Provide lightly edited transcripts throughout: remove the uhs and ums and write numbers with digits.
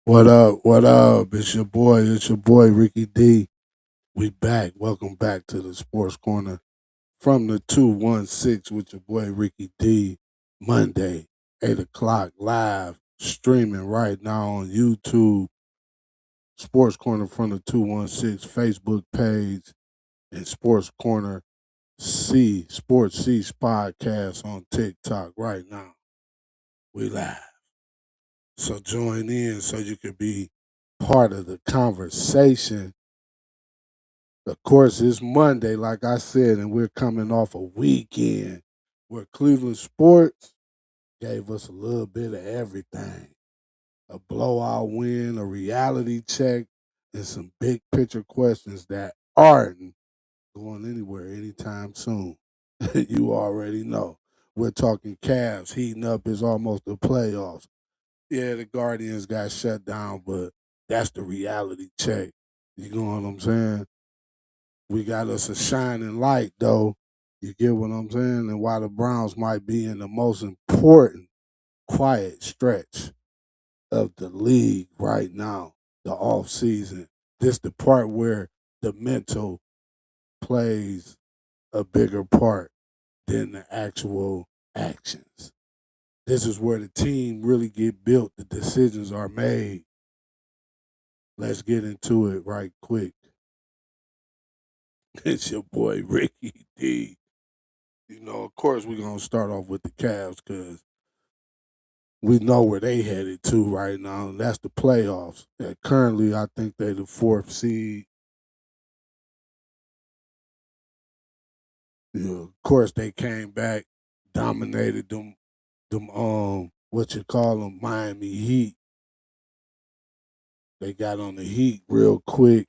What up? What up? It's your boy. It's your boy Ricky D. We back. Welcome back to the Sports Corner from the 216 with your boy Ricky D. Monday, 8 o'clock, live streaming right now on YouTube. Sports Corner from the 216 Facebook page and Sports Corner Sports C's podcast on TikTok right now. We live. So join in so you can be part of the conversation. Of course, it's Monday, like I said, and we're coming off a weekend where Cleveland sports gave us a little bit of everything. A blowout win, a reality check, and some big picture questions that aren't going anywhere anytime soon. You already know. We're talking Cavs heating up. It's almost the playoffs. Yeah, the Guardians got shut down, but that's the reality check. You know what I'm saying? We got us a shining light, though. You get what I'm saying? And why the Browns might be in the most important quiet stretch of the league right now, the off season. This the part where the mental plays a bigger part than the actual actions. This is where the team really get built. The decisions are made. Let's get into it right quick. It's your boy Ricky D. You know, of course, we're gonna start off with the Cavs because we know where they headed to right now, and that's the playoffs. And currently, I think they're the fourth seed. Of course, they came back, dominated them what you call them, Miami Heat. They got on the Heat real quick.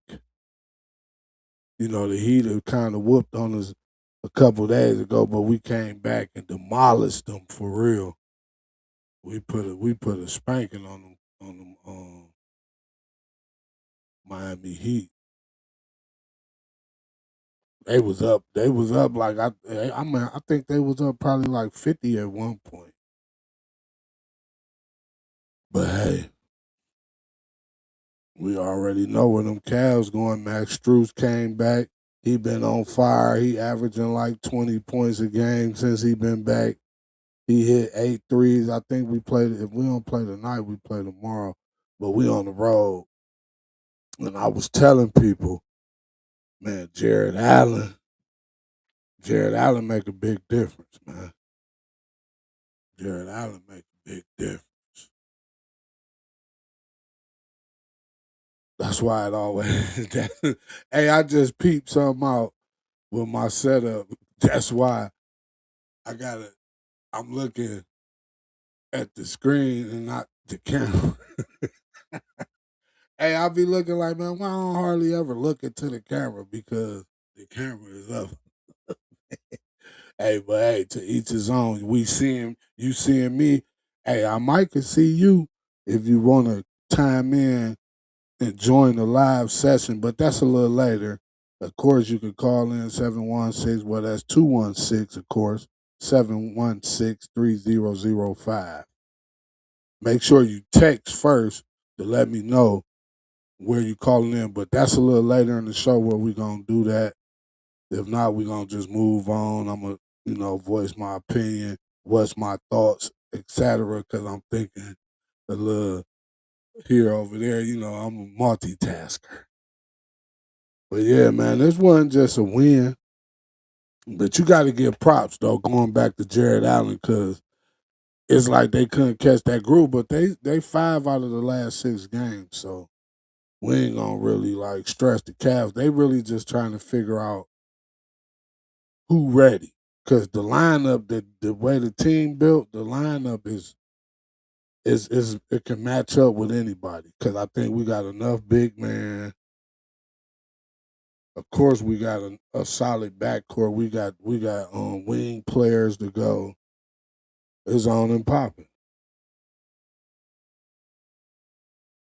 You know, the Heat have kind of whooped on us a couple days ago, but we came back and demolished them for real. We put a spanking on them Miami Heat. They was up like I mean I think they was up probably like 50 at one point. But hey, we already know where them Cavs going. Max Strus came back. He been on fire. He averaging like 20 points a game since he been back. He hit 8 threes. I think we played. If we don't play tonight, we play tomorrow. But we on the road. And I was telling people, man, Jared Allen make a big difference, man. Jared Allen make a big difference. That's why it always. Hey, I just peeped something out with my setup. That's why I gotta. I'm looking at the screen and not the camera. Hey, I'll be looking like, man, why I don't hardly ever look into the camera because the camera is up. Hey, but hey, to each his own. We seeing you seeing me. Hey, I might can see you if you want to chime in and join the live session, but that's a little later. Of course, you can call in 716, well, that's 216, of course, 716-3005. Make sure you text first to let me know where you calling in, but that's a little later in the show where we're going to do that. If not, we're going to just move on. I'm going to, voice my opinion, what's my thoughts, etc., because I'm thinking a little here, over there. I'm a multitasker. But yeah, man, this wasn't just a win. But you got to give props, though, going back to Jared Allen, because it's like they couldn't catch that groove, but they 5 out of the last 6 games, so we ain't gonna really like stress the Cavs. They really just trying to figure out who ready, because the lineup, the way the team built, the lineup is it can match up with anybody. Because I think we got enough big man. Of course, we got a solid backcourt. We got wing players to go. It's on and popping.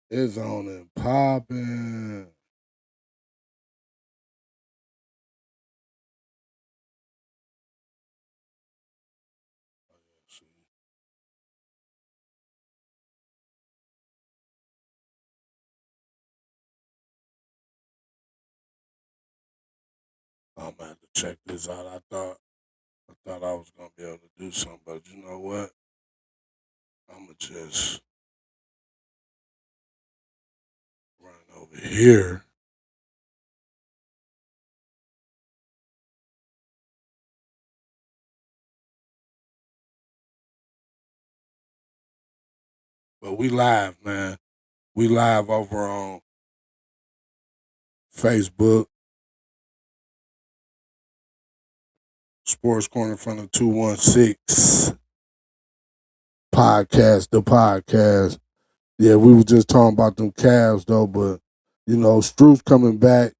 It's on and popping. I'm gonna have to check this out. I thought I was gonna be able to do something, but you know what? I'ma just run over here. But we live, man. We live over on Facebook, Sports Corner from the 216 podcast, the podcast. Yeah, we were just talking about them Cavs though, but Struce coming back.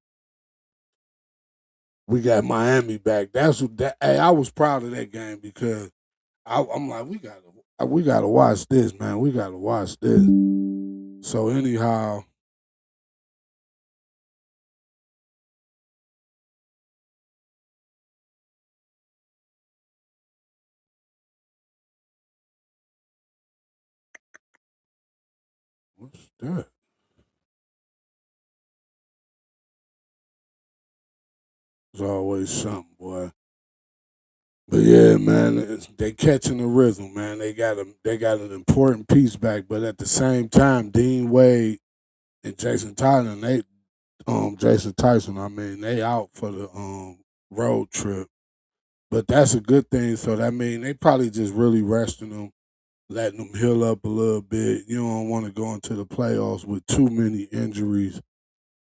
We got Miami back. That's what that. Hey, I was proud of that game because I'm like, we gotta watch this, man. We gotta watch this. So anyhow, what's that? There's always something, boy. But yeah, man, they catching the rhythm, man. They got an important piece back, but at the same time, Dean Wade and Jason Tyson, I mean, they out for the road trip. But that's a good thing. So that mean they probably just really resting them, letting them heal up a little bit. You don't want to go into the playoffs with too many injuries.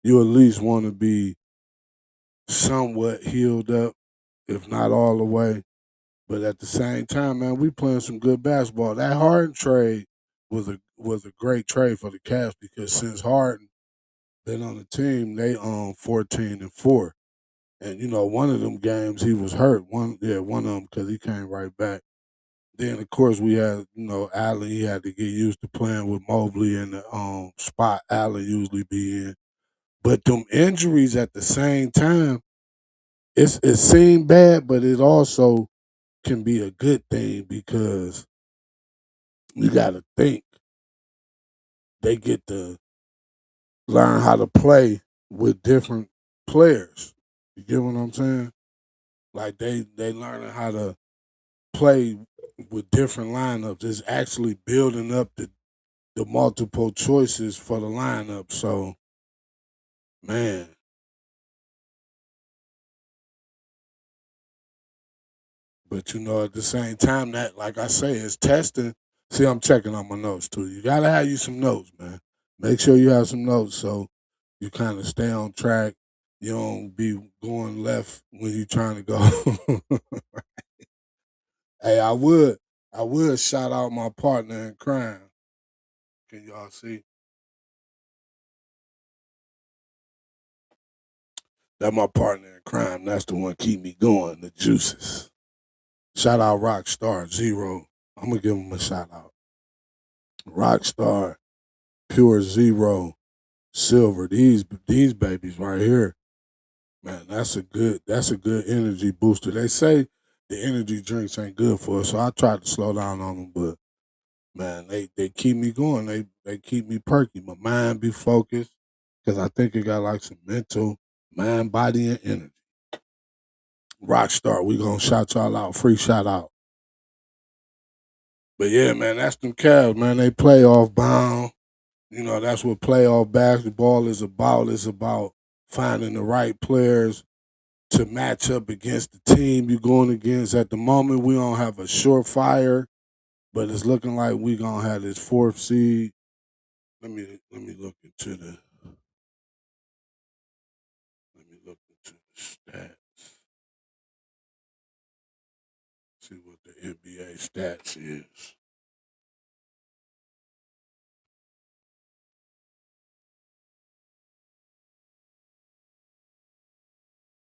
You at least want to be somewhat healed up, if not all the way. But at the same time, man, we playing some good basketball. That Harden trade was a great trade for the Cavs because since Harden been on the team, they 14-4. And one of them games he was hurt. One of them because he came right back. Then of course we had Allen. He had to get used to playing with Mobley in the spot Allen usually be in. But them injuries at the same time, it seemed bad, but it also can be a good thing because you got to think they get to learn how to play with different players. You get what I'm saying? Like they learning how to play with different lineups. It's actually building up the multiple choices for the lineup. So man, but at the same time that, like I say, it's testing. See, I'm checking on my notes too. You gotta have you some notes, man. Make sure you have some notes so you kind of stay on track. You don't be going left when you're trying to go. Hey, I would shout out my partner in crime. Can y'all see that? My partner in crime. That's the one keep me going. The juices. Shout out Rockstar Zero. I'm gonna give him a shout out. Rockstar Pure Zero. Silver. These babies right here, man. That's a good energy booster. They say the energy drinks ain't good for us, so I tried to slow down on them, but man, they keep me going. They keep me perky. My mind be focused because I think it got like some mental mind, body, and energy. Rockstar, we gonna shout y'all out. Free shout out. But yeah, man, that's them Cavs, man. They playoff bound. You know, that's what playoff basketball is about. It's about finding the right players to match up against the team you're going against. At the moment, we don't have a surefire, but it's looking like we gonna have this fourth seed. Let me look into the let me look into the stats. See what the NBA stats is.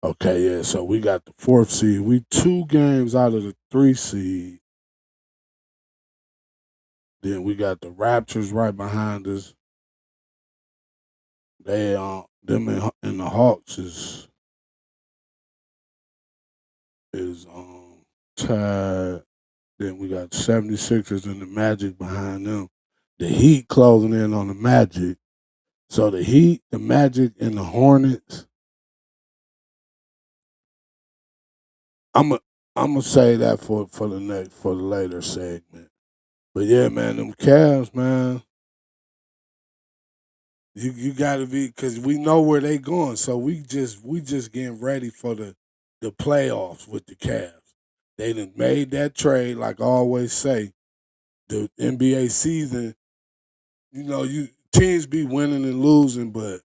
Okay, yeah. So we got the fourth seed. We 2 games out of the 3 seed. Then we got the Raptors right behind us. They them and the Hawks is tied. Then we got 76ers and the Magic behind them. The Heat closing in on the Magic. So the Heat, the Magic, and the Hornets. I'm a, I'm gonna say that for the later segment. But yeah, man, them Cavs, man. You gotta be because we know where they going. So we just getting ready for the playoffs with the Cavs. They done made that trade, like I always say. The NBA season, you teams be winning and losing, but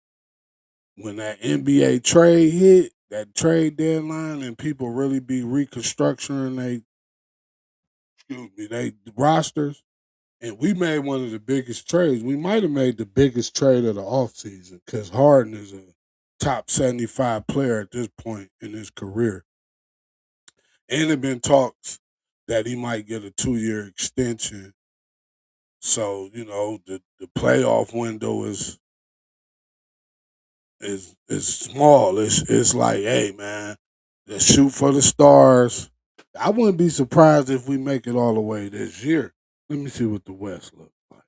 when that NBA trade hit, that trade deadline, and people really be reconstructing they rosters, and we made one of the biggest trades. We might have made the biggest trade of the offseason because Harden is a top 75 player at this point in his career. And there been talks that he might get a 2-year extension. So, the playoff window is small. It's like, hey man, let's shoot for the stars. I wouldn't be surprised if we make it all the way this year. Let me see what the West looks like.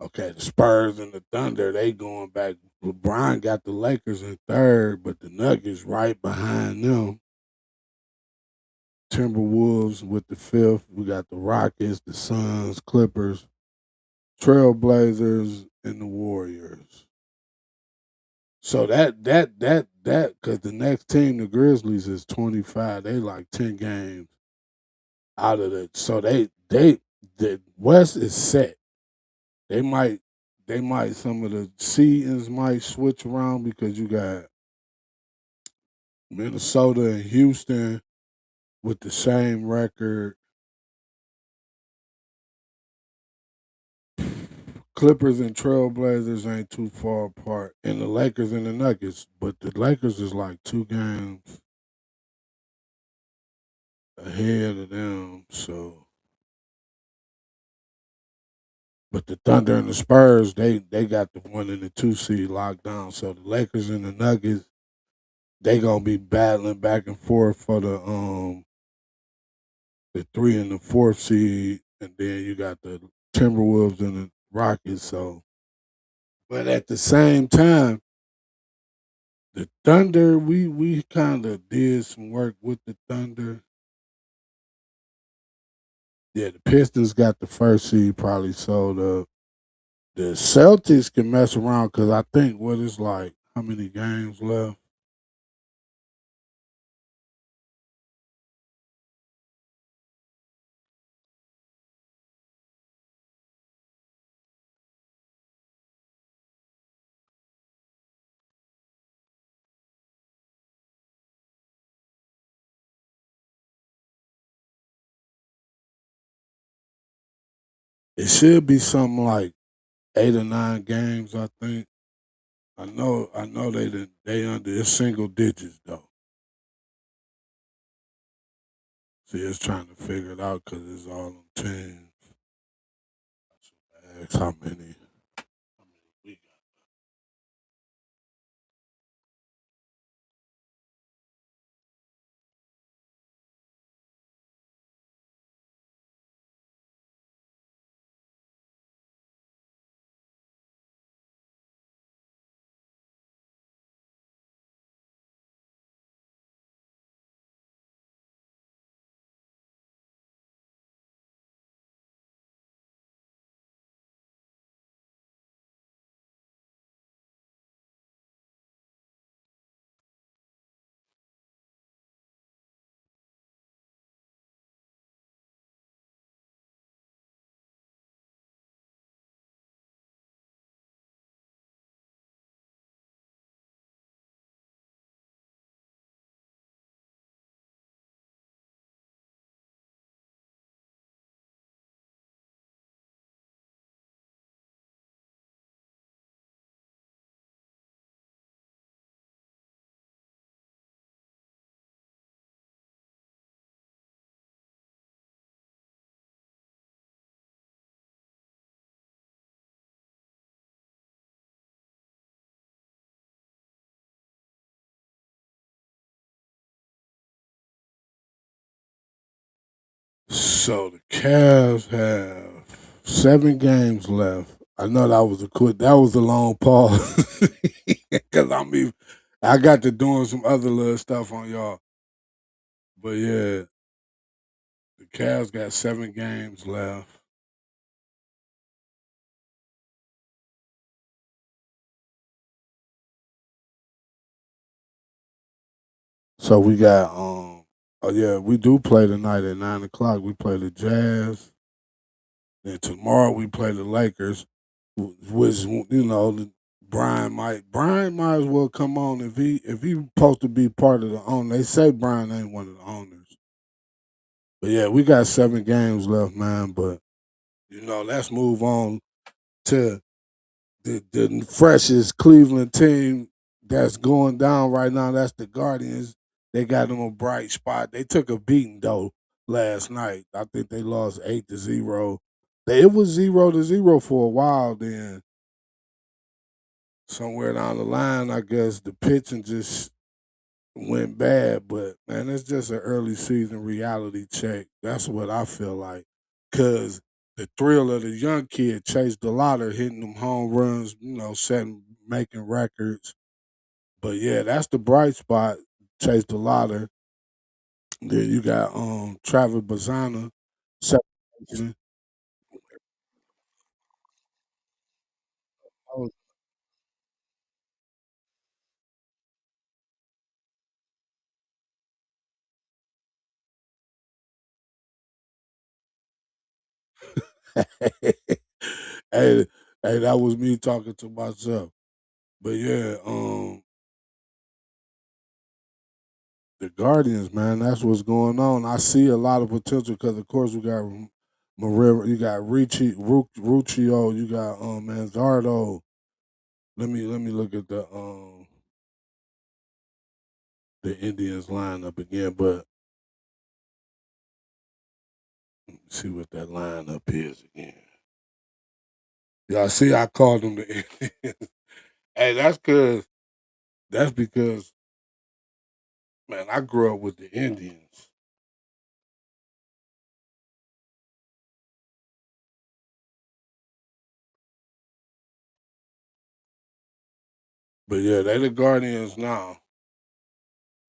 Okay, the Spurs and the Thunder, they going back. LeBron got the Lakers in third, but the Nuggets right behind them. Timberwolves with the fifth. We got the Rockets, the Suns, Clippers, Trailblazers, and the Warriors. So that because the next team, the Grizzlies, is 25. They like 10 games out of it. So the West is set. They might some of the seedings might switch around because you got Minnesota and Houston with the same record. Clippers and Trailblazers ain't too far apart, and the Lakers and the Nuggets, but the Lakers is like 2 games ahead of them. So, but the Thunder and the Spurs, they got the 1 and the 2 seed locked down. So the Lakers and the Nuggets, they gonna be battling back and forth for the 3 and the 4 seed, and then you got the Timberwolves and the Rockets. So, but at the same time, the Thunder, we kind of did some work with the Thunder. Yeah, the Pistons got the first seed probably. So the Celtics can mess around because I think what it's like how many games left. It should be something like 8 or 9 games. I think. I know they under it's single digits though. See, it's trying to figure it out because it's all on teams. Ask how many we got. So the Cavs have 7 games left. I know that was a quick. That was a long pause because I got to doing some other little stuff on y'all. But yeah, the Cavs got 7 games left. So we got oh yeah, we do play tonight at 9 o'clock. We play the Jazz. Then tomorrow we play the Lakers, which Brian might as well come on if he supposed to be part of the owner. They say Brian ain't one of the owners, but yeah, we got 7 games left, man. But let's move on to the freshest Cleveland team that's going down right now. That's the Guardians. They got them a bright spot. They took a beating though last night. I think they lost 8-0. It was 0-0 for a while. Then somewhere down the line, I guess the pitching just went bad. But man, it's just an early season reality check. That's what I feel like. Cause the thrill of the young kid Chase DeLauder hitting them home runs, setting making records. But yeah, that's the bright spot, Chase DeLauder. Then you got Travis Bazana, second. hey, hey, that was me talking to myself. But yeah, the Guardians, man, that's what's going on. I see a lot of potential because, of course, we got Marrero, you got Ruccio, you got Manzardo. Let me look at the Indians lineup again, but let me see what that lineup is again. Y'all see, I called them the Indians. Hey, that's because man, I grew up with the Indians. But yeah, they the Guardians now.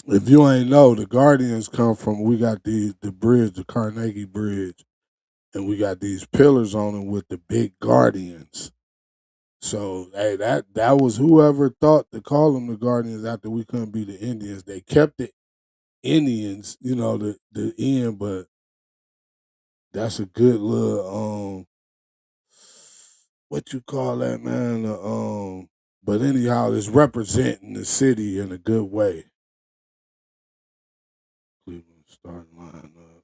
If you ain't know, the Guardians come from we got the bridge, the Carnegie Bridge, and we got these pillars on them with the big Guardians. So hey, that was whoever thought to call them the Guardians after we couldn't be the Indians. They kept the Indians, the end, but that's a good little what you call that, man? But anyhow, it's representing the city in a good way. Cleveland starting lineup.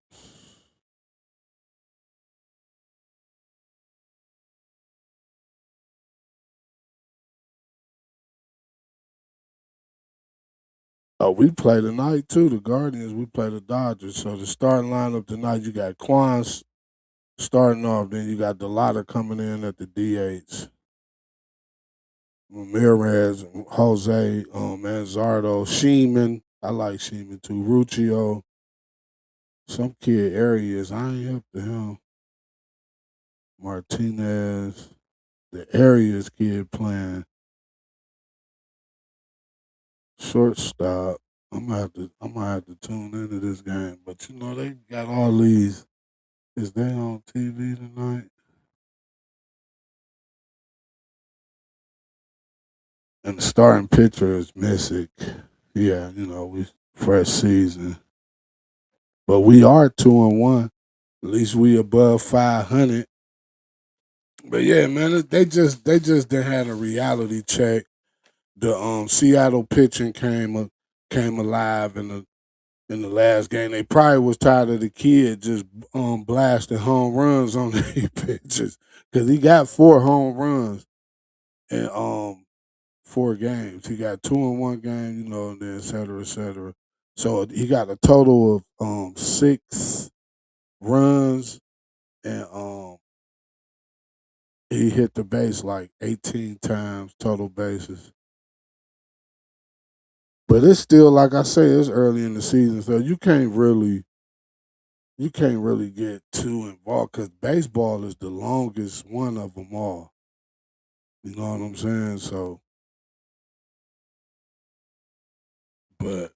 Oh, we play tonight too. The Guardians. We play the Dodgers. So the starting lineup tonight, you got Quan starting off. Then you got Delata coming in at the DH. Ramirez, Jose, Manzardo, Sheeman. I like Sheeman too. Ruccio. Some kid Arias. I ain't hip to him. Martinez. The Arias kid playing shortstop. I'm gonna have to tune into this game. But you know, they got all these. Is they on TV tonight? And the starting pitcher is Missick. Yeah, we fresh season. But we are 2-1. At least we above 500. But yeah, man, they just didn't have a reality check. The Seattle pitching came alive in the last game. They probably was tired of the kid just blasting home runs on the pitches because he got 4 home runs in 4 games. He got 2 in 1 game, and then et cetera, et cetera. So he got a total of 6 runs, and he hit the base like 18 times total bases. But it's still, like I say, it's early in the season, so you can't really get too involved because baseball is the longest one of them all. You know what I'm saying? So, but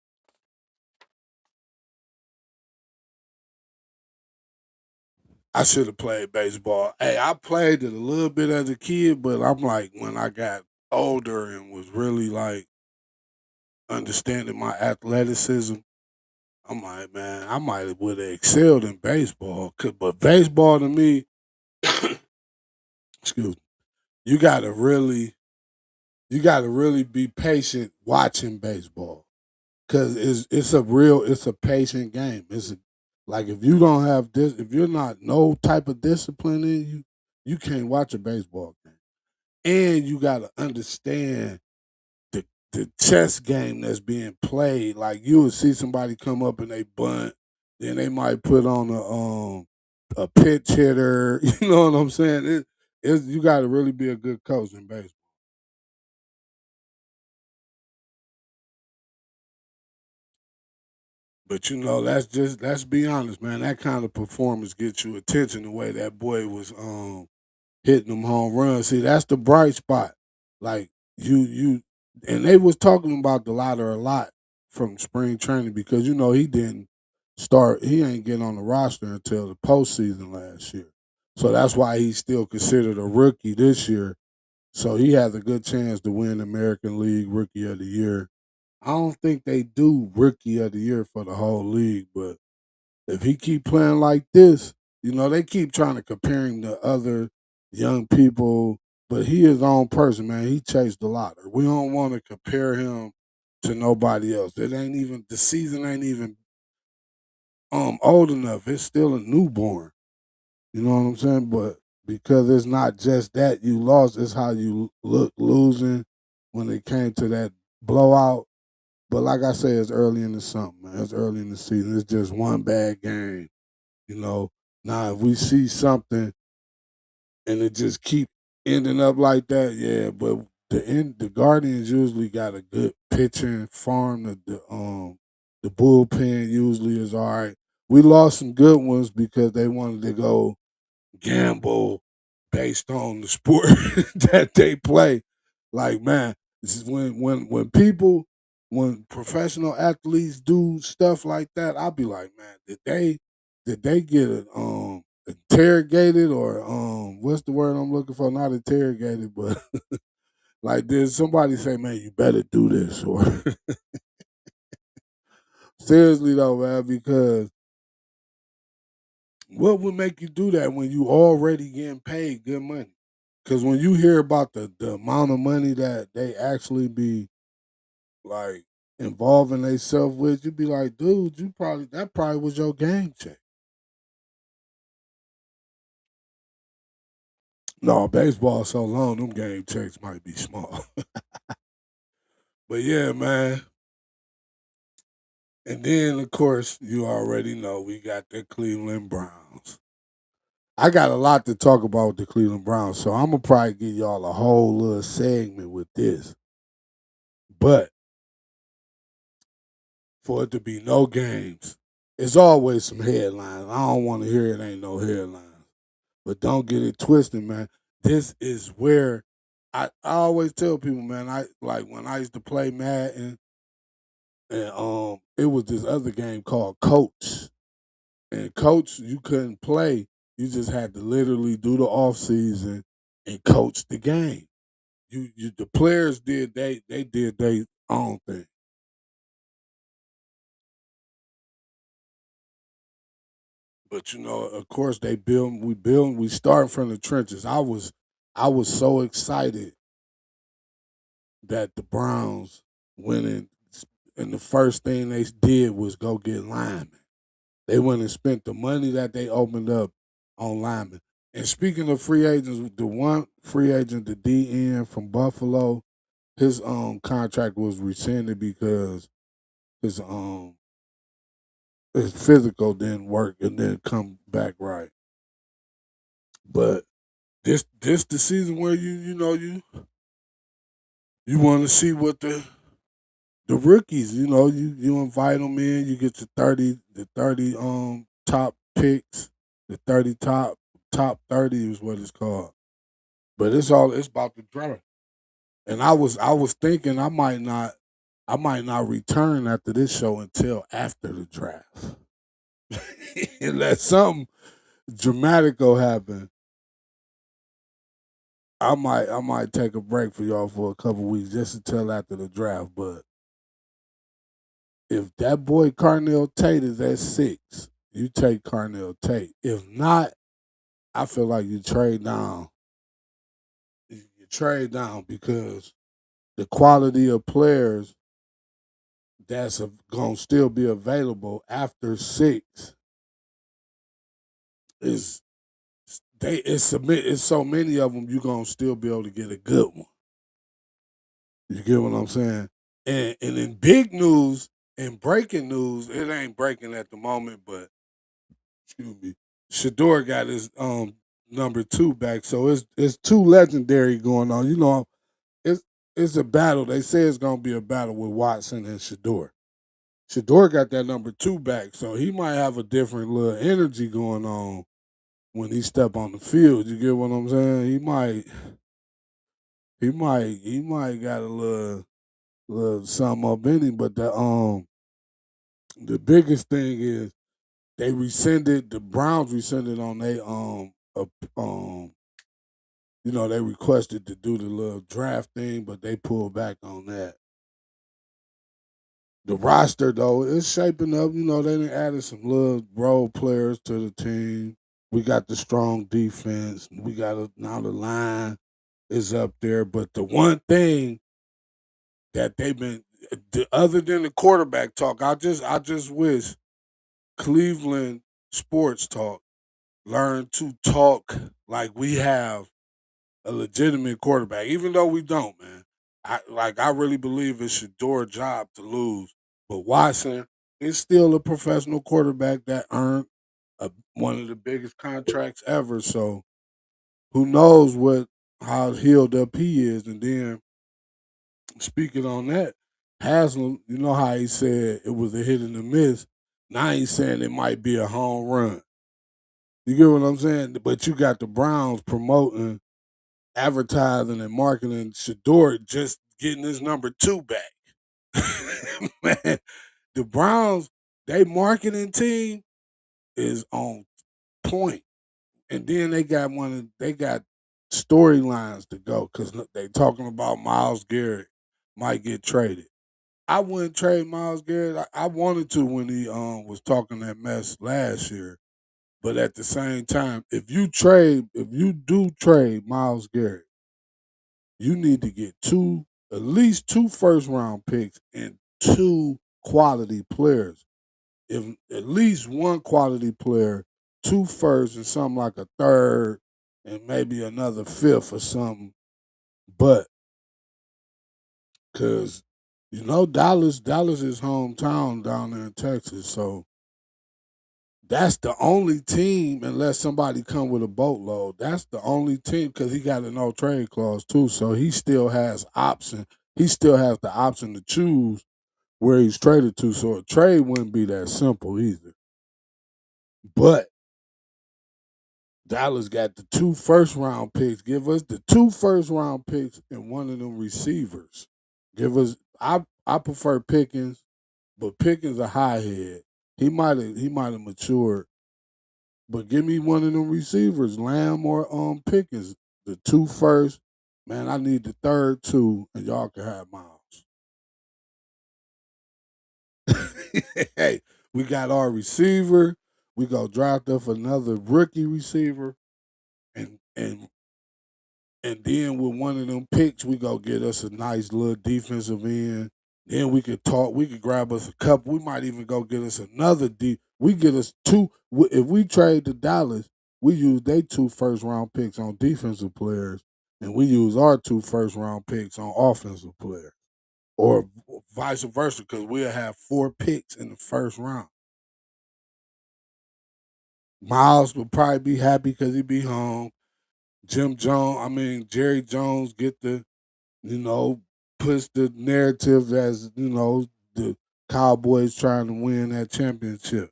I should have played baseball. Hey, I played it a little bit as a kid, but I'm like when I got older and was really like understanding my athleticism, I'm like, man, I might have would have excelled in baseball. But baseball to me, excuse me, you gotta really, you gotta really be patient watching baseball because it's a patient game. Like if you don't have this, if you're not no type of discipline in you, you can't watch a baseball game. And you got to understand the chess game that's being played. Like you would see somebody come up and they bunt, then they might put on a pitch hitter. You know what I'm saying? You got to really be a good coach in baseball. But let's be honest, man. That kind of performance gets you attention. The way that boy was hitting them home runs. See, that's the bright spot. Like you and they was talking about the ladder a lot from spring training because he didn't start. He ain't getting on the roster until the postseason last year. So that's why he's still considered a rookie this year. So he has a good chance to win American League Rookie of the Year. I don't think they do Rookie of the Year for the whole league, but if he keep playing like this, they keep trying to compare him to other young people, but he is his own person, man. He chased a lot. We don't want to compare him to nobody else. It ain't even the season ain't even old enough. It's still a newborn. You know what I'm saying? But because it's not just that you lost, it's how you look losing when it came to that blowout. But like I say, it's early in the summer, man. It's early in the season. It's just one bad game. You know, now if we see something and it just keep ending up like that, yeah. But the Guardians usually got a good pitching farm. The bullpen usually is all right. We lost some good ones because they wanted to go gamble based on the sport that they play. Like man, this is when people when professional athletes do stuff like that, I'll be like, man, did they get interrogated or what's the word I'm looking for? Not interrogated, but like did somebody say, man, you better do this or seriously though, man, because what would make you do that when you already getting paid good money? Because when you hear about the amount of money that they actually be like involving themselves with, you be like, dude, that probably was your game check. No, baseball so long, them game checks might be small. But yeah, man. And then, of course, you already know we got the Cleveland Browns. I got a lot to talk about with the Cleveland Browns, so I'm gonna probably give y'all a whole little segment with this. But for it to be no games, it's always some headlines. I don't want to hear it ain't no headlines. But don't get it twisted, man. This is where I always tell people, man, I like when I used to play Madden and it was this other game called Coach. And Coach, you couldn't play. You just had to literally do the off season and coach the game. You the players did they did their own thing. But you know, of course, we start from the trenches. I was so excited that the Browns winning, and the first thing they did was go get linemen. They went and spent the money that they opened up on linemen. And speaking of free agents, the one free agent, the DN from Buffalo, his contract was rescinded because his um his physical didn't work and didn't come back right. But this the season where you want to see what the rookies, you invite them in, you get the 30 top picks, the 30 top 30 is what it's called. But it's about the draft. And I was thinking I might not return after this show until after the draft. Unless something dramatic go happen, I might take a break for y'all for a couple weeks just until after the draft. But if that boy Carnell Tate is at 6, you take Carnell Tate. If not, I feel like you trade down. You trade down because the quality of players that's gonna still be available after 6 is it's so many of them you gonna still be able to get a good one. You get what I'm saying? And in big news and breaking news, it ain't breaking at the moment, but excuse me, Shador got his number 2 back, so it's two legendary going on. It's it's a battle. They say it's gonna be a battle with Watson and Shador. Shador got that number 2 back, so he might have a different little energy going on when he step on the field. You get what I'm saying? He might got a little something up in him, but the biggest thing is the Browns rescinded on they they requested to do the little draft thing, but they pulled back on that. The roster though is shaping up. They done added some little role players to the team. We got the strong defense. We got now the line is up there. But the one thing that they've been, other than the quarterback talk, I just wish Cleveland sports talk learn to talk like we have a legitimate quarterback, even though we don't, man. I really believe it's Shador's job to lose, but Watson is still a professional quarterback that earned one of the biggest contracts ever. So who knows how healed up he is? And then speaking on that, Haslam, you know how he said it was a hit and a miss. Now he's saying it might be a home run. You get what I'm saying? But you got the Browns promoting, advertising, and marketing Shador just getting his number 2 back. Man, the Browns, they marketing team is on point. And then they got storylines to go because they talking about Miles Garrett might get traded. I wouldn't trade Miles Garrett. I wanted to when he was talking that mess last year. But at the same time, if you do trade Miles Garrett, you need to get at least 2 first round picks and 2 quality players. If at least one quality player, 2 firsts and something like a third, and maybe another fifth or something. But because Dallas is hometown down there in Texas, so that's the only team, unless somebody come with a boatload. That's the only team because he got a no trade clause too, so he still has option. He still has the option to choose where he's traded to. So a trade wouldn't be that simple either. But Dallas got the 2 first-round picks. Give us the 2 first-round picks and one of them receivers. Give us. I prefer Pickens, but Pickens a high head. He might have matured. But give me one of them receivers, Lamb or Pickens. The 2 first. Man, I need the third two, and y'all can have Miles. Hey, we got our receiver. We go draft up another rookie receiver, and and then with one of them picks, we go get us a nice little defensive end. Then we could talk. We could grab us a couple. We might even go get us another deep. We get us two. If we trade to Dallas, we use their 2 first-round picks on defensive players, and we use our 2 first-round picks on offensive players, or vice versa, because we'll have 4 picks in the first round. Miles will probably be happy because he be home. Jerry Jones get the you know, puts the narrative as, the Cowboys trying to win that championship.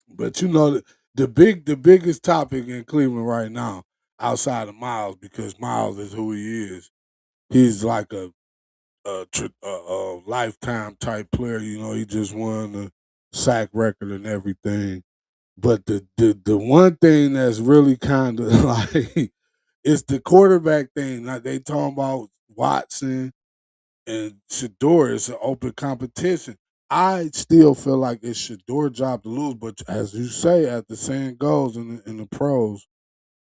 But the biggest topic in Cleveland right now, outside of Miles, because Miles is who he is. He's like a lifetime type player. He just won the sack record and everything. But the one thing that's really kind of like it's the quarterback thing. Like they talking about Watson and Shador is an open competition. I still feel like it's Shador's job to lose, but as you say, as the saying goes in the pros,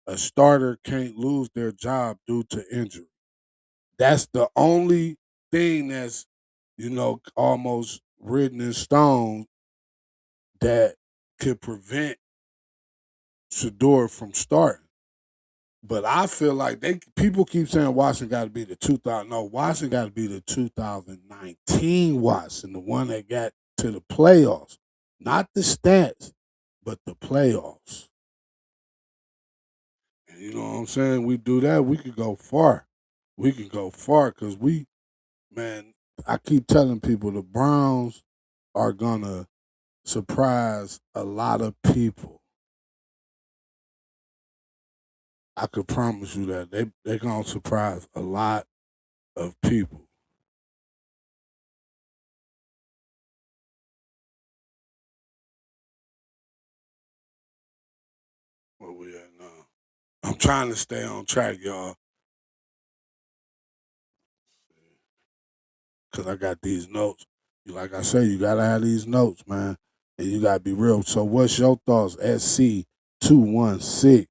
a starter can't lose their job due to injury. That's the only thing that's almost written in stone that could prevent Shador from starting. But I feel like people keep saying Washington got to be the 2000. No, Washington got to be the 2019 Washington, the one that got to the playoffs, not the stats, but the playoffs. And you know what I'm saying? We do that, we could go far. We can go far because man, I keep telling people the Browns are gonna surprise a lot of people. I could promise you that they're gonna surprise a lot of people. Where we at now? I'm trying to stay on track, y'all, because I got these notes. Like I say, you gotta have these notes, man, and you gotta be real. So, what's your thoughts, SC216?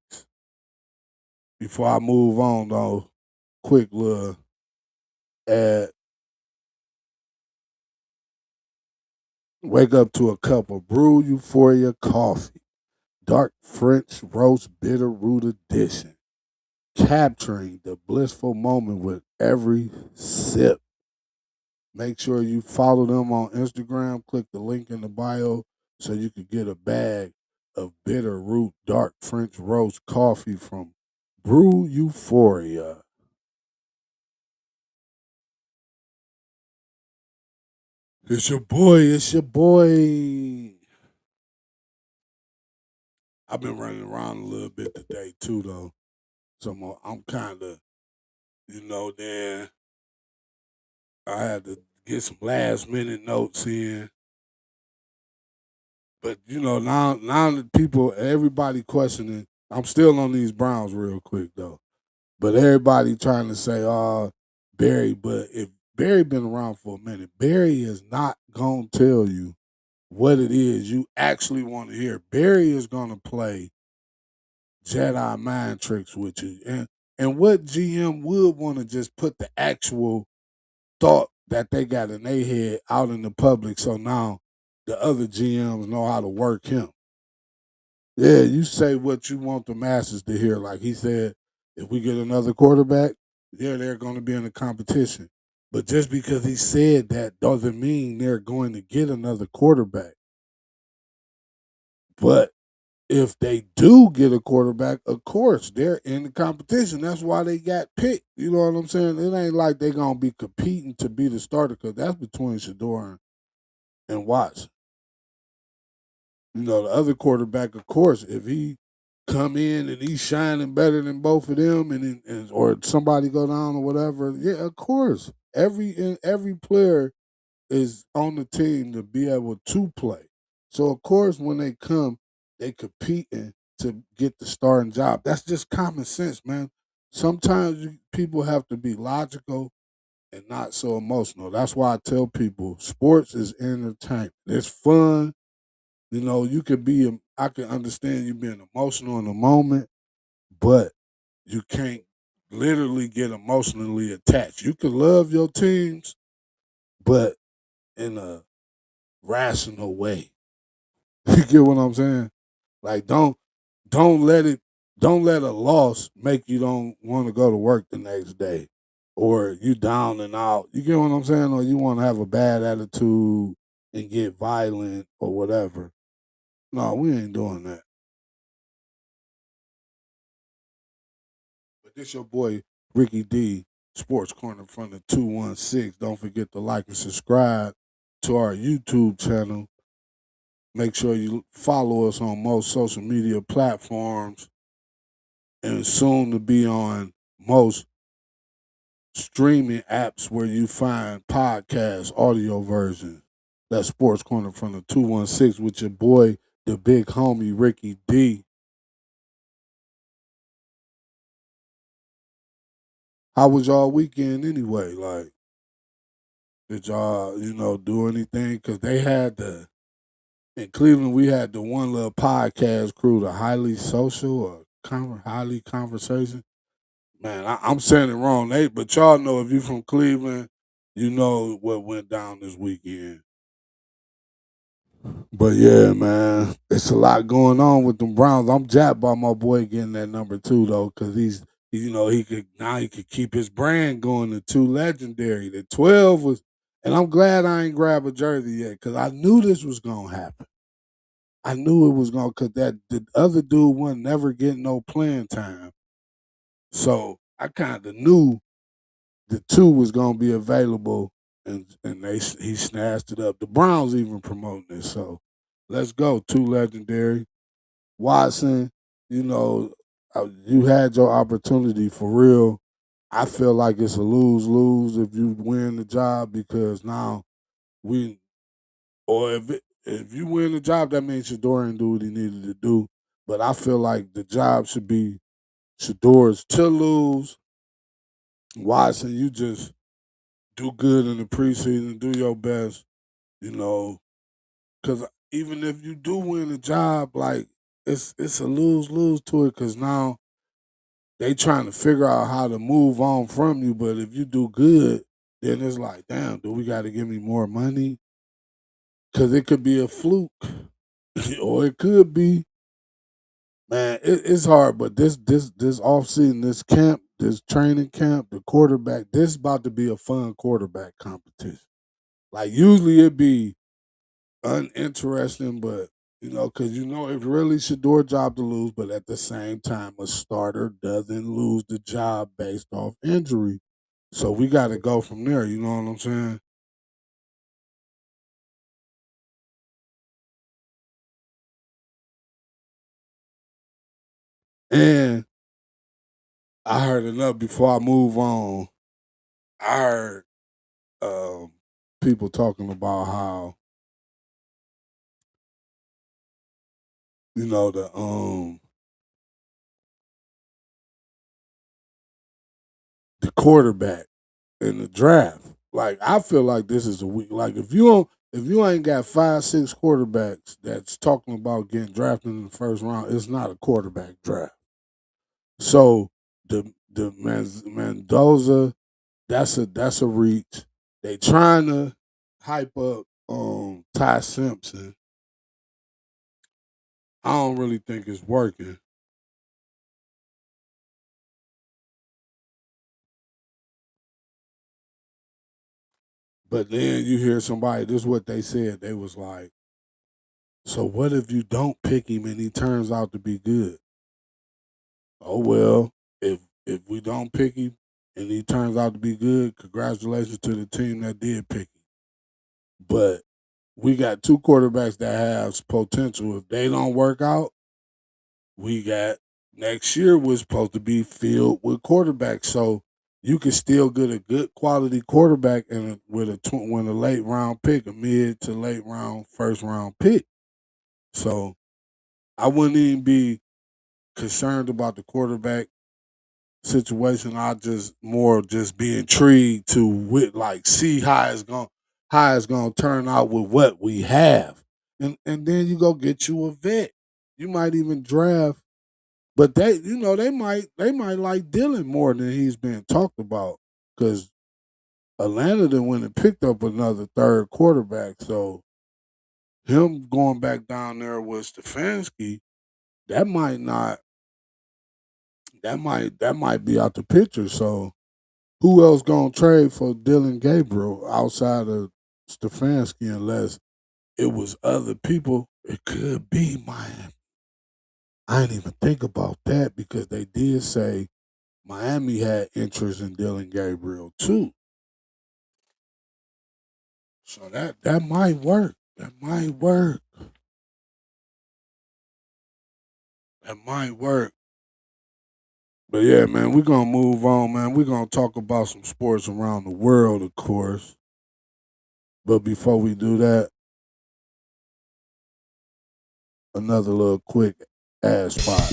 Before I move on, though, quick little ad. Wake up to a cup of Brew Euphoria coffee, dark French roast bitter root edition, capturing the blissful moment with every sip. Make sure you follow them on Instagram. Click the link in the bio so you can get a bag of bitter root dark French roast coffee from Brew Euphoria. It's your boy. It's your boy. I've been running around a little bit today too, though. So I'm kind of, then I had to get some last minute notes in. But now that everybody questioning. I'm still on these Browns real quick though. But everybody trying to say, Barry, but if Barry been around for a minute, Barry is not gonna tell you what it is you actually want to hear. Barry is gonna play Jedi mind tricks with you. And what GM would want to just put the actual thought that they got in their head out in the public so now the other GMs know how to work him. Yeah, you say what you want the masses to hear. Like he said, if we get another quarterback, they're going to be in the competition. But just because he said that doesn't mean they're going to get another quarterback. But if they do get a quarterback, of course they're in the competition. That's why they got picked. You know what I'm saying? It ain't like they're gonna be competing to be the starter because that's between Shador and Watson. You know, the other quarterback, of course, if he come in and he's shining better than both of them, or somebody go down or whatever, yeah, of course, every player is on the team to be able to play. So of course, when they come, they competing to get the starting job. That's just common sense, man. Sometimes people have to be logical and not so emotional. That's why I tell people sports is entertainment. It's fun. You know, you could be. I can understand you being emotional in the moment, but you can't literally get emotionally attached. You can love your teams, but in a rational way. You get what I'm saying? Like don't let it don't let a loss make you don't want to go to work the next day. Or you down and out. You get what I'm saying? Or you want to have a bad attitude and get violent or whatever. No, we ain't doing that. But this your boy Ricky D, Sports Corner from the 216. Don't forget to like and subscribe to our YouTube channel. Make sure you follow us on most social media platforms and soon to be on most streaming apps where you find podcast audio versions. That's Sports Corner from the 216 with your boy, the big homie Ricky D. How was y'all weekend anyway? Like, did y'all, do anything? Because they had in Cleveland, we had the one little podcast crew, the Highly Social or Highly Conversation. Man, I'm saying it wrong, but y'all know if you from Cleveland, you know what went down this weekend. But yeah, man, it's a lot going on with them Browns. I'm jacked by my boy getting that number 2 though, because he could keep his brand going. The 2 legendary, the 12 was, and I'm glad I ain't grab a jersey yet because I knew this was gonna happen. I knew it was gonna, because that the other dude wasn't never getting no playing time, so I kind of knew the 2 was gonna be available, and he snatched it up. The Browns even promoting it, so let's go. 2 legendary. Watson, you had your opportunity for real. I feel like it's a lose lose if you win the job because now we or if you win the job, that means Shador didn't do what he needed to do. But I feel like the job should be Shador's to lose. Watson, you just do good in the preseason, do your best, you know, because even if you do win the job, like it's a lose lose to it because now they trying to figure out how to move on from you. But if you do good, then it's like, damn, do we got to give me more money? Because it could be a fluke, or it could be, man. It's hard, but this off season, this camp, this training camp, the quarterback, this is about to be a fun quarterback competition. Like usually it be uninteresting, but because it's really Shador job to lose, but at the same time, a starter doesn't lose the job based off injury. So we got to go from there. You know what I'm saying? And I heard enough before I move on. I heard um, people talking about how the quarterback in the draft. Like I feel like this is a week. Like if you ain't got 5, 6 quarterbacks that's talking about getting drafted in the first round, it's not a quarterback draft. So the Mendoza, that's a reach. They trying to hype up Ty Simpson. I don't really think it's working. But then you hear somebody, this is what they said. They was like, so what if you don't pick him and he turns out to be good? Oh well, if we don't pick him and he turns out to be good, congratulations to the team that did pick him. But we got two quarterbacks that have potential. If they don't work out, we got next year was supposed to be filled with quarterbacks. So you can still get a good quality quarterback and with a late round pick, a mid to late round first round pick. So I wouldn't even be concerned about the quarterback situation. I just be intrigued to see how it's gonna turn out with what we have. And then you go get you a vet. You might even draft, but they might like Dylan more than he's been talked about because Atlanta then went and picked up another third quarterback. So him going back down there with Stefanski, that might not that might be out the picture. So who else gonna trade for Dylan Gabriel outside of Stefanski unless it was other people? It could be Miami. I didn't even think about that because they did say Miami had interest in Dylan Gabriel too. So that might work. That might work. That might work. But yeah, man, we're gonna move on, man. We're gonna talk about some sports around the world, of course. But before we do that, another little quick ad spot.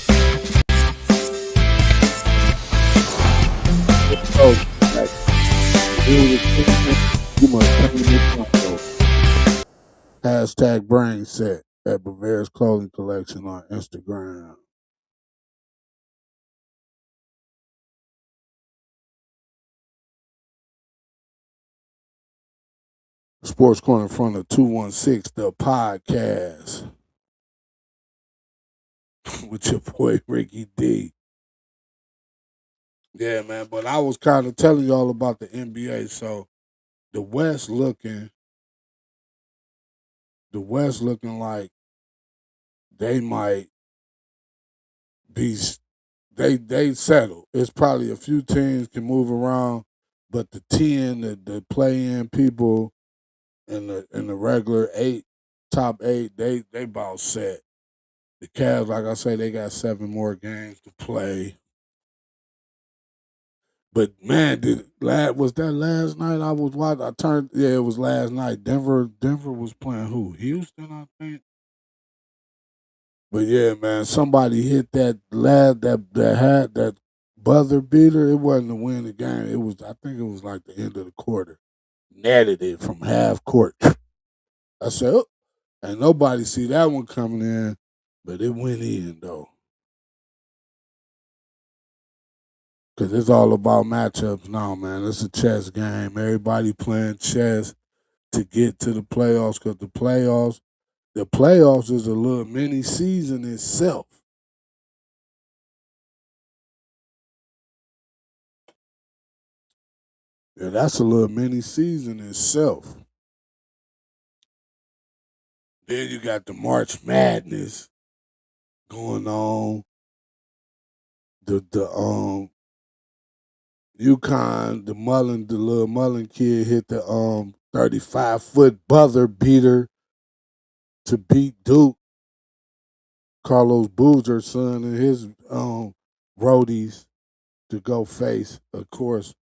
You must turn this on. Hashtag brain set at Bavaria's Clothing Collection on Instagram. Sports Corner in front of 216, the podcast with your boy Ricky D. Yeah, man. But I was kind of telling y'all about the NBA. So the West looking, the West looking like they might be they settle. It's probably a few teams can move around, but the 10, the play in people and the regular eight, top eight, they about set. The Cavs, like I say, they got 7 more games to play. But man, was that last night I was watching? It was last night. Denver was playing who? Houston, I think. But yeah, man, somebody hit that lad that had that buzzer beater. It wasn't to win the game. I think it was like the end of the quarter. Netted it from half court. I said, oh, and nobody see that one coming in, but it went in though. Cause it's all about matchups now, man. It's a chess game. Everybody playing chess to get to the playoffs. Cause the playoffs is a little mini season itself. Yeah, that's a little mini season itself. Then you got the March Madness going on. The UConn, the little Mullen kid hit the 35-foot buzzer beater to beat Duke. Carlos Boozer's son and his roadies to go face, of course,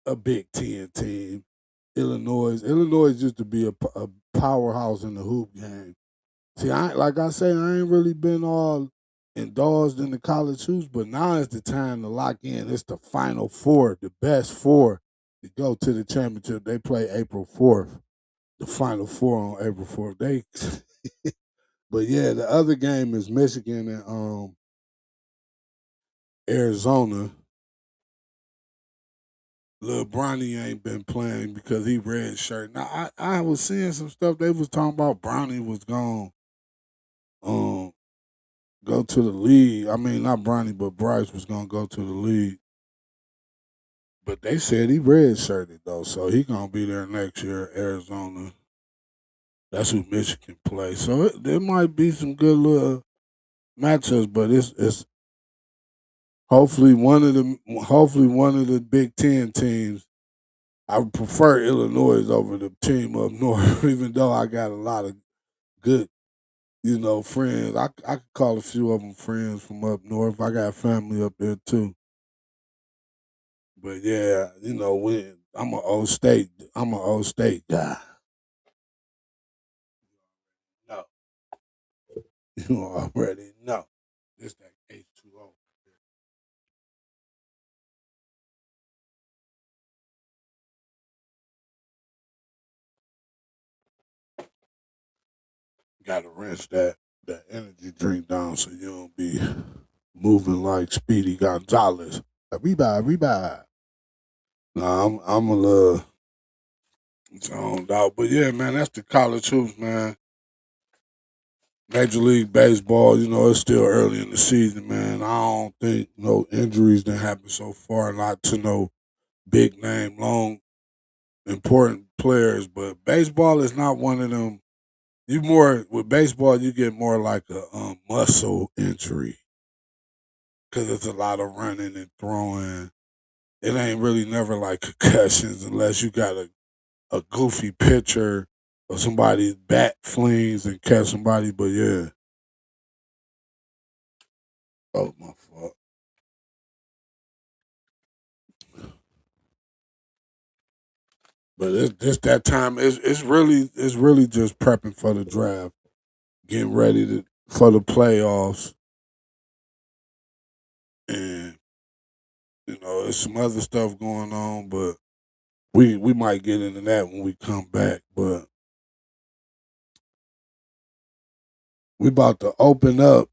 a Big Ten team. Illinois used to be a powerhouse in the hoop game. See, like I say, I ain't really been all indulged in the college hoops, but now is the time to lock in. It's the Final Four, the best four to go to the championship. They play April 4th, the Final Four on April 4th. But yeah, the other game is Michigan and Arizona. Lil Bronny ain't been playing because he red shirt. Now I was seeing some stuff they was talking about Bronny was gone um go to the league. I mean, not Bronny, but Bryce was gonna go to the league. But they said he redshirted though, so he gonna be there next year. Arizona. That's who Michigan plays. So there might be some good little matchups, but it's hopefully one of the Big Ten teams. I would prefer Illinois over the team up north, even though I got a lot of good, friends. I could call a few of them friends from up north. I got family up there too. But yeah, when I'm an old state guy. No, you already know. It's that H2O. Got to rinse that energy drink down so you don't be moving like Speedy Gonzalez. Reba. Nah, I'm a little zoned out, but yeah, man, that's the college hoops, man. Major League Baseball, it's still early in the season, man. I don't think no injuries that happen so far, not to no big name, long, important players. But baseball is not one of them. You more with baseball, you get more like a muscle injury because it's a lot of running and throwing. It ain't really never like concussions unless you got a goofy pitcher or somebody's bat flings and catch somebody. But yeah, oh my fault. But it's that time. It's really just prepping for the draft, getting ready for the playoffs, and there's some other stuff going on. But we might get into that when we come back. But we about to open up.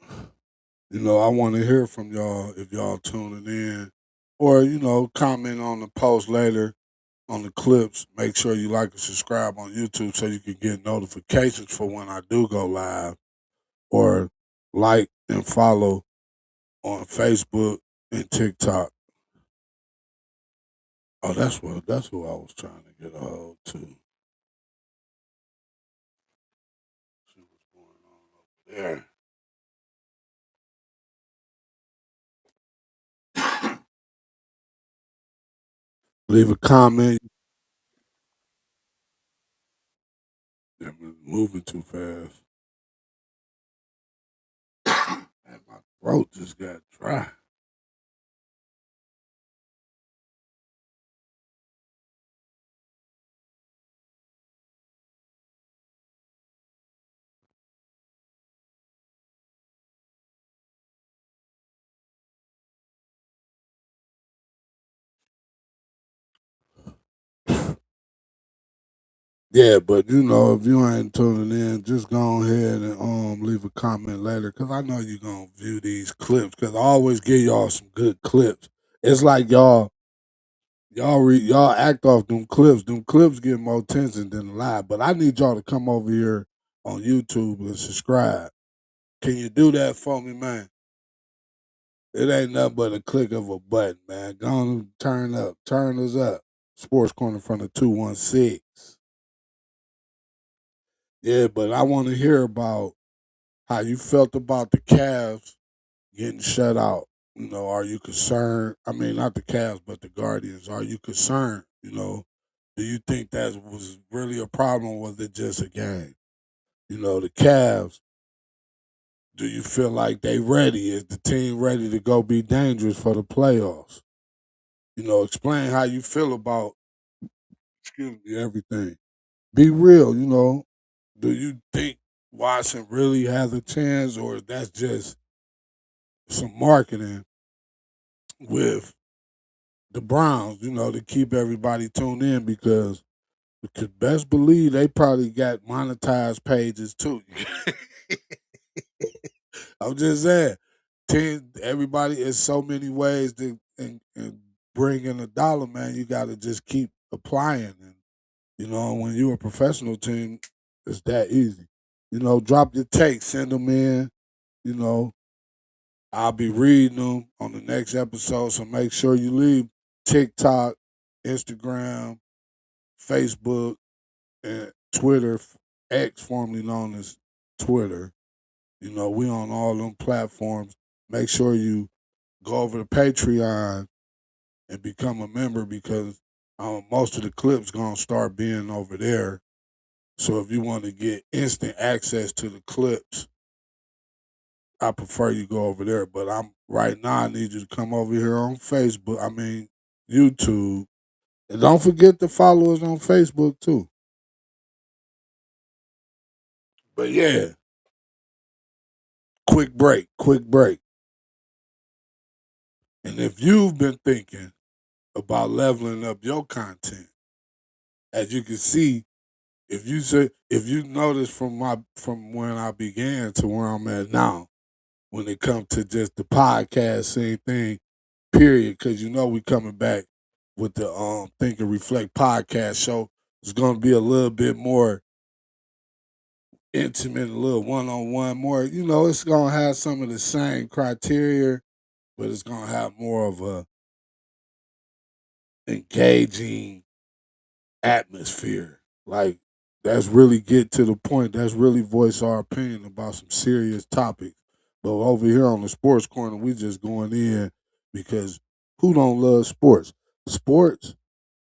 I want to hear from y'all if y'all tuning in, or comment on the post later on the clips. Make sure you like and subscribe on YouTube so you can get notifications for when I do go live, or like and follow on Facebook and TikTok. Oh, that's who I was trying to get a hold to. See what's going on over there. Leave a comment. Yeah, I'm moving too fast. And my throat just got dry. Yeah, but if you ain't tuning in, just go ahead and leave a comment later because I know you're gonna view these clips because I always give y'all some good clips. It's like y'all act off them clips. Them clips get more attention than live. But I need y'all to come over here on YouTube and subscribe. Can you do that for me, man? It ain't nothing but a click of a button, man. Go on and turn us up. Sports Corner from the 216. Yeah, but I want to hear about how you felt about the Cavs getting shut out. Are you concerned? I mean, not the Cavs, but the Guardians. Are you concerned? Do you think that was really a problem, or was it just a game? The Cavs. Do you feel like they ready? Is the team ready to go be dangerous for the playoffs? Explain how you feel about everything. Be real. Do you think Watson really has a chance, or that's just some marketing with the Browns, to keep everybody tuned in because you could best believe they probably got monetized pages too. I'm just saying, everybody is so many ways to and bring in a dollar, man. You got to just keep applying, and when you're a professional team, it's that easy. Drop your takes, send them in. You know, I'll be reading them on the next episode, so make sure you leave TikTok, Instagram, Facebook, and Twitter, X, formerly known as Twitter. You know, we on all them platforms. Make sure you go over to Patreon and become a member because most of the clips gonna start being over there. So if you want to get instant access to the clips, I prefer you go over there. But I'm right now. I need you to come over here on Facebook. I mean YouTube, and don't forget to follow us on Facebook too. But yeah, quick break, quick break. And if you've been thinking about leveling up your content, as you can see, if you notice from when I began to where I'm at now, when it comes to just the podcast, same thing, period. Because you know we coming back with the Think and Reflect podcast show. It's gonna be a little bit more intimate, a little one on one, more. You know, it's gonna have some of the same criteria, but it's gonna have more of a engaging atmosphere. Like that's really get to the point. That's really voice our opinion about some serious topics. But over here on the sports corner, we just going in because who don't love sports? Sports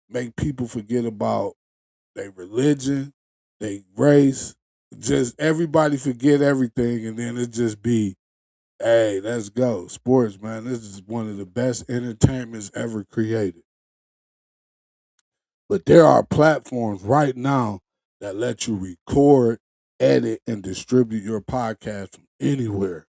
make people forget about their religion, their race. Just everybody forget everything, and then it just be, hey, let's go. Sports, man. This is one of the best entertainments ever created. But there are platforms right now that let you record, edit, and distribute your podcast from anywhere.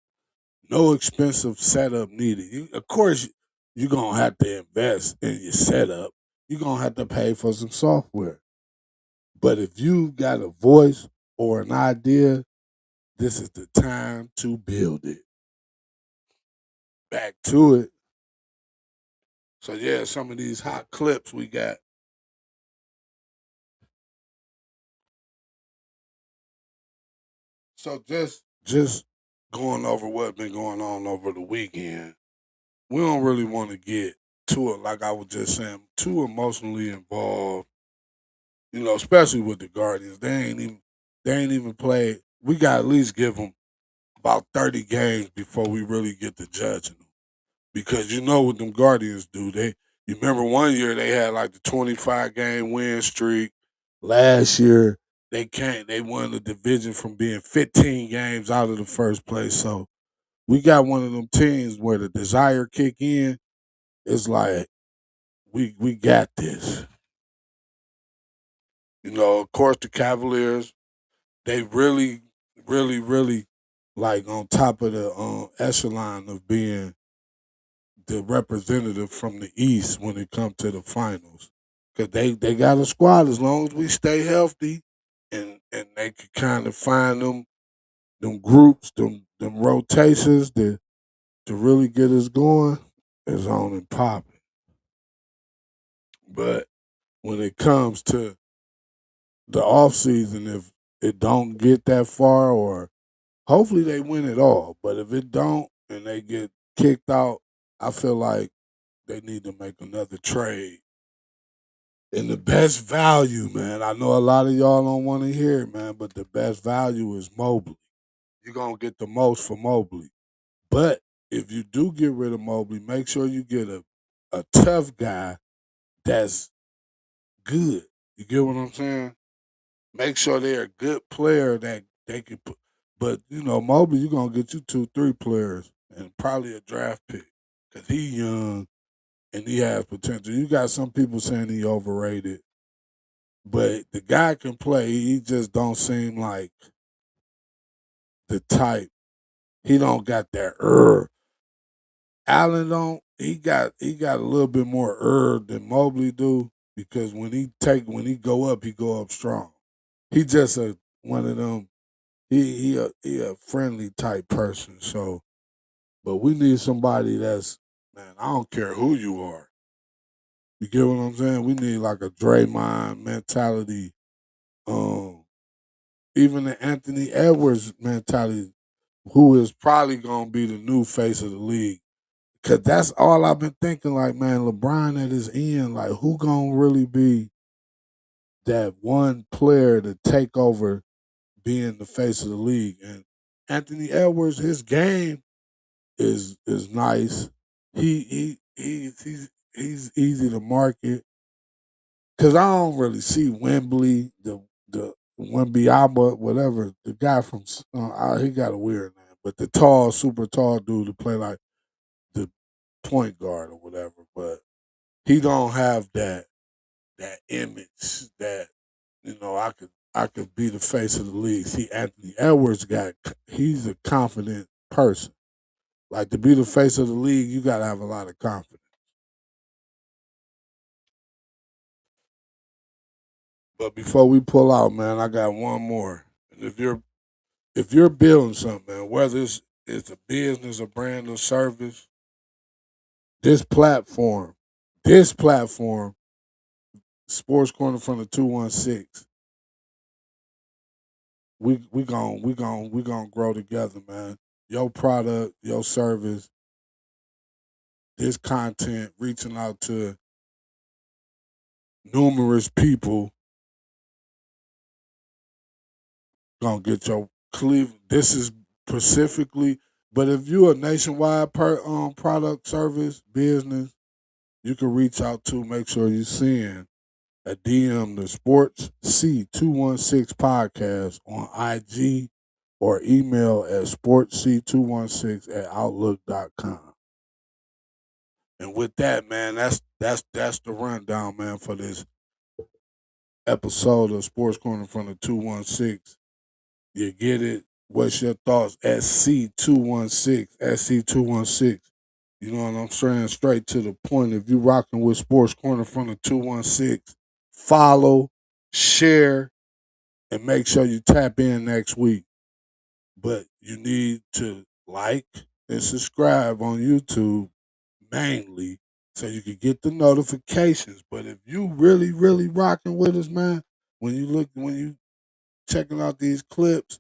No expensive setup needed. Of course, you're going to have to invest in your setup. You're going to have to pay for some software. But if you've got a voice or an idea, this is the time to build it. Back to it. So, yeah, some of these hot clips we got. So just going over what been going on over the weekend, we don't really want to get to it like I was just saying, too emotionally involved. You know, especially with the Guardians, they ain't even played. We got to at least give them about 30 games before we really get to judging them because you know what them Guardians do. You remember one year they had like the 25-game win streak. Last year they won the division from being 15 games out of the first place. So we got one of them teams where the desire kick in. It's like we got this. You know, of course the Cavaliers, they really like on top of the echelon of being the representative from the East when it comes to the finals. Cause they got a squad as long as we stay healthy and they can kind of find them groups, them rotations to really get us going is on and popping. But when it comes to the off season, if it don't get that far, or hopefully they win it all, but if it don't and they get kicked out, I feel like they need to make another trade. And the best value, man, I know a lot of y'all don't want to hear it, man, but the best value is Mobley. You're gonna get the most for Mobley. But if you do get rid of Mobley, make sure you get a tough guy that's good. You get what I'm saying? Make sure they're a good player that they can put. But you know, Mobley, you're gonna get you 2, 3 players and probably a draft pick because he young and he has potential. You got some people saying he overrated, but the guy can play. He just don't seem like the type. He don't got that Allen don't. He got a little bit more than Mobley do because when he go up, he go up strong. He just one of them. He a friendly type person. So, but we need somebody that's, man. I don't care who you are. You get what I'm saying? We need like a Draymond mentality. Um, Even the Anthony Edwards mentality, who is probably gonna be the new face of the league. Cause that's all I've been thinking. Like, man, LeBron at his end, like, who gonna really be that one player to take over being the face of the league? And Anthony Edwards, his game is nice. He's easy to market. Cause I don't really see Wembley, the Wembyama, whatever, the guy from he got a weird name, but the tall, super tall dude to play like the point guard or whatever. But he don't have that image that I could be the face of the league. See, Anthony Edwards he's a confident person. Like, to be the face of the league, you gotta have a lot of confidence. But before we pull out, man, I got one more. And if you're building something, man, whether it's a business, a brand, or service, this platform, Sports Corner from the 216, we gonna grow together, man. Your product, your service, this content, reaching out to numerous people, gonna get your Cleveland. This is specifically, but if you're a nationwide product, service, business, you can reach out to. Make sure you send a DM the Sports C216 podcast on IG or email at sportsc216@outlook.com. And with that, man, that's the rundown, man, for this episode of Sports Corner from the 216. You get it? What's your thoughts? SC216. You know what I'm saying? Straight to the point. If you rocking with Sports Corner from the 216, follow, share, and make sure you tap in next week. But you need to like and subscribe on YouTube mainly so you can get the notifications. But if you really, really rocking with us, man, when you checking out these clips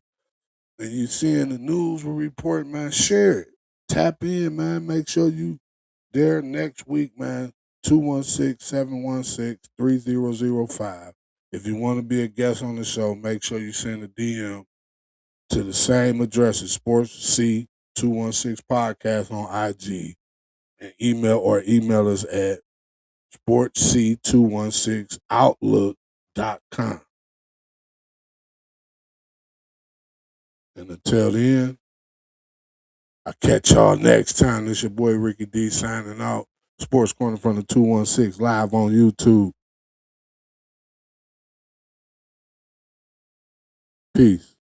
and you seeing the news we report, man, share it. Tap in, man. Make sure you there next week, man. 216-716-3005. If you want to be a guest on the show, make sure you send a DM to the same address as Sports C216 Podcast on IG, and email us at sportsc216outlook.com. And until then, I'll catch y'all next time. This your boy Ricky D signing out. Sports Corner from the 216 live on YouTube. Peace.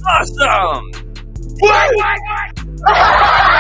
Awesome! What?